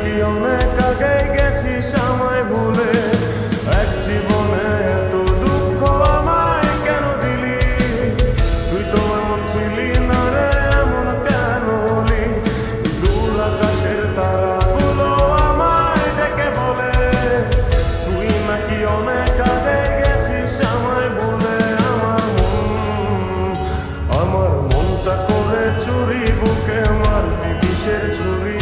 নাকি অনেক আগে গেছিস আমায় ভুলে। এক জীবনে এত দুঃখ আমায় কেন দিলি? তুই তো এমন ছিলি না রে, এমন কেন হলি? দূর আকাশের তারাগুলো আমায় ডেকে বলে তুই নাকি অনেক আগে গেছিস আমায় ভুলে। আমার মনটা করে চুরি, বুকে মারলি বিষের ছুরি।